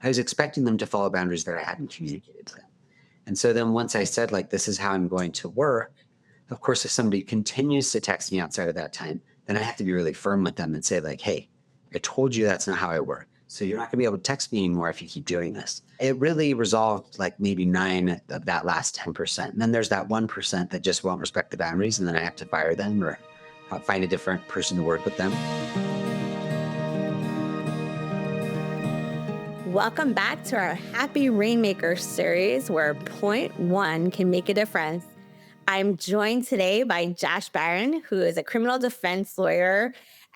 I was expecting them to follow boundaries that I hadn't communicated to them. And so then once I said, like, this is how I'm going to work, of course, if somebody continues to text me outside of that time, then I have to be really firm with them and say, like, hey, I told you that's not how I work. So you're not going to be able to text me anymore if you keep doing this. It really resolved like maybe nine of that last 10%. And then there's that 1% that just won't respect the boundaries. And then I have to fire them or find a different person to work with them. Welcome back to our Happy Rainmaker series where point one can make a difference. I'm joined today by Josh Barron, who is a criminal defense lawyer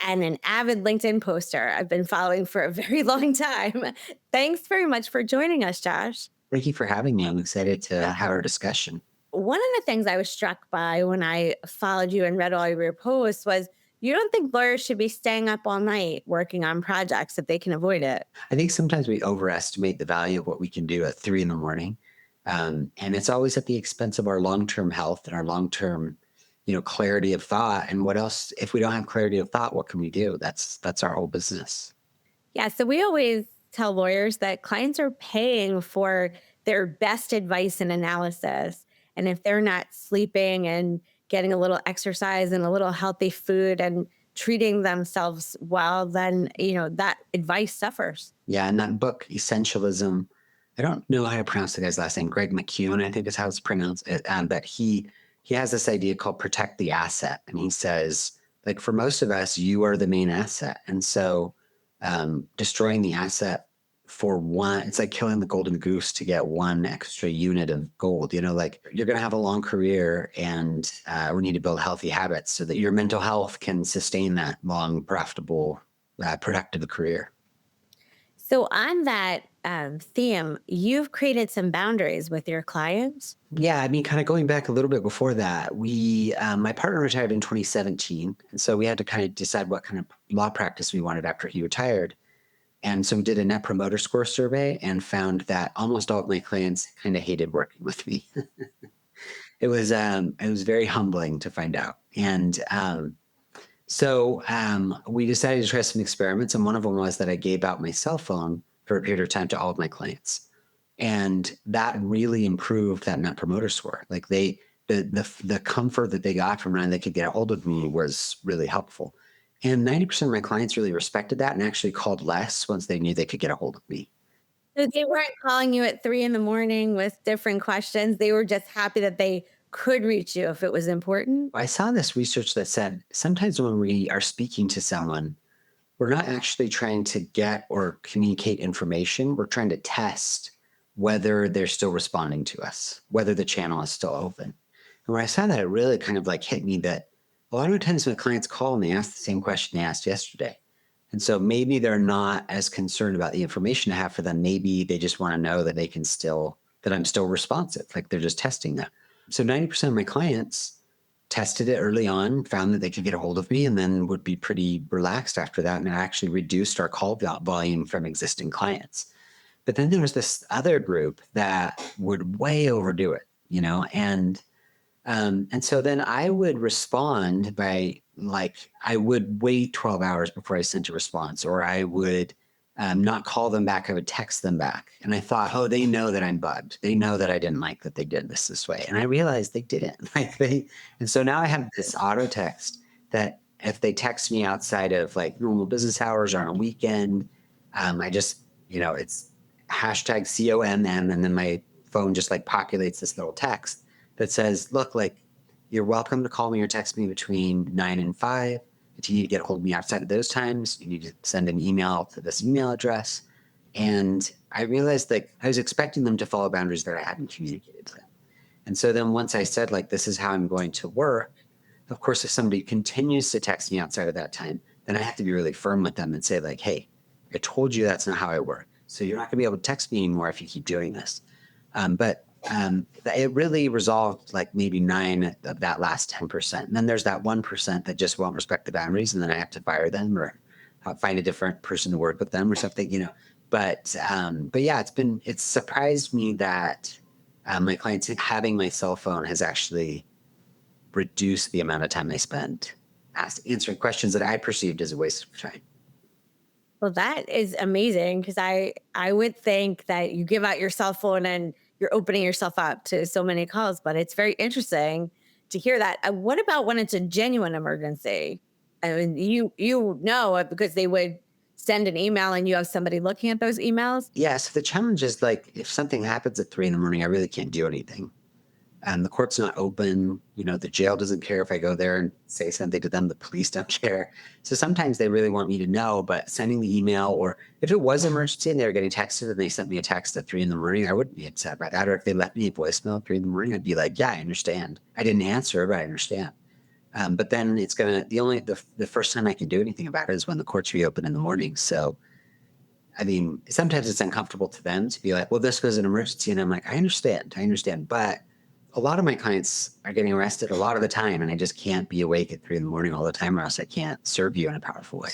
and an avid LinkedIn poster I've been following for a very long time. Thanks very much for joining us, Josh. Thank you for having me. I'm excited to have our discussion. One of the things I was struck by when I followed you and read all of your posts was you don't think lawyers should be staying up all night working on projects if they can avoid it. I think sometimes we overestimate the value of what we can do at 3 in the morning. And it's always at the expense of our long-term health and our long-term, clarity of thought. And what else, if we don't have clarity of thought, what can we do? That's our whole business. Yeah. So we always tell lawyers that clients are paying for their best advice and analysis. And if they're not sleeping and getting a little exercise and a little healthy food and treating themselves well, then, that advice suffers. Yeah. And that book, Essentialism, I don't know how to pronounce the guy's last name, Greg McKeown, I think is how it's pronounced. But he has this idea called protect the asset. And he says, like, for most of us, you are the main asset. And so destroying the asset for one, it's like killing the golden goose to get one extra unit of gold. Like, you're going to have a long career, and we need to build healthy habits so that your mental health can sustain that long, profitable, productive career. So, on that theme, you've created some boundaries with your clients. Yeah, I mean, kind of going back a little bit before that, my partner retired in 2017. And so we had to kind of decide what kind of law practice we wanted after he retired. And so we did a net promoter score survey and found that almost all of my clients kind of hated working with me. It was very humbling to find out. And we decided to try some experiments. And one of them was that I gave out my cell phone for a period of time to all of my clients. And that really improved that net promoter score. Like, the comfort that they got from knowing they could get a hold of me was really helpful. And 90% of my clients really respected that and actually called less once they knew they could get a hold of me. So they weren't calling you at 3 in the morning with different questions. They were just happy that they could reach you if it was important. I saw this research that said sometimes when we are speaking to someone, we're not actually trying to get or communicate information. We're trying to test whether they're still responding to us, whether the channel is still open. And when I saw that, it really kind of like hit me that a lot of times when clients call and they ask the same question they asked yesterday. And so maybe they're not as concerned about the information I have for them. Maybe they just want to know that that I'm still responsive. Like, they're just testing that. So 90% of my clients tested it early on, found that they could get a hold of me, and then would be pretty relaxed after that. And it actually reduced our call volume from existing clients. But then there was this other group that would way overdo it, and so then I would respond by, like, I would wait 12 hours before I sent a response, or I would not call them back. I would text them back. And I thought, oh, they know that I'm bugged. They know that I didn't like that they did this way. And I realized they didn't. And so now I have this auto text that if they text me outside of like normal business hours or on a weekend, I just, it's hashtag COMM. And then my phone just like populates this little text that says, look, like, you're welcome to call me or text me between 9 and 5. If you need to get a hold of me outside of those times, you need to send an email to this email address. And I realized, like, I was expecting them to follow boundaries that I hadn't communicated to them. And so then once I said, like, this is how I'm going to work, of course, if somebody continues to text me outside of that time, then I have to be really firm with them and say, like, hey, I told you that's not how I work. So you're not going to be able to text me anymore if you keep doing this. But it really resolved like maybe nine of that last 10%. And then there's that 1% that just won't respect the boundaries. And then I have to fire them or find a different person to work with them or something. But yeah, it's surprised me that my clients having my cell phone has actually reduced the amount of time they spend answering questions that I perceived as a waste of time. Well, that is amazing because I would think that you give out your cell phone and you're opening yourself up to so many calls, but it's very interesting to hear that. What about when it's a genuine emergency? I mean, you know it because they would send an email and you have somebody looking at those emails. Yeah. So the challenge is like if something happens at 3 in the morning, I really can't do anything. And the court's not open. The jail doesn't care if I go there and say something to them. The police don't care. So sometimes they really want me to know, but sending the email, or if it was an emergency and they were getting texted and they sent me a text at 3 in the morning, I wouldn't be upset by that. Or if they left me a voicemail at 3 in the morning, I'd be like, yeah, I understand. I didn't answer, but I understand. But then it's gonna the first time I can do anything about it is when the courts reopen in the morning. So I mean, sometimes it's uncomfortable to them to be like, well, this was an emergency. And I'm like, I understand. But a lot of my clients are getting arrested a lot of the time, and I just can't be awake at 3 in the morning all the time, or else I can't serve you in a powerful way.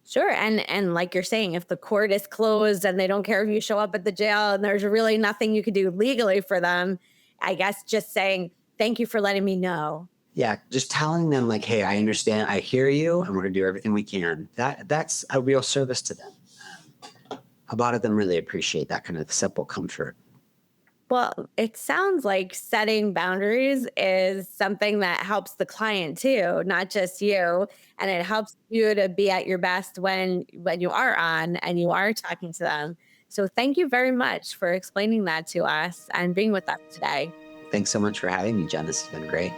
Sure, and like you're saying, if the court is closed and they don't care if you show up at the jail and there's really nothing you could do legally for them, I guess just saying, "Thank you for letting me know." Yeah, just telling them like, hey, I understand, I hear you, and we're gonna do everything we can. That's a real service to them. A lot of them really appreciate that kind of simple comfort. Well, it sounds like setting boundaries is something that helps the client too, not just you, and it helps you to be at your best when you are on and you are talking to them. So thank you very much for explaining that to us and being with us today. Thanks so much for having me, Jen. This has been great.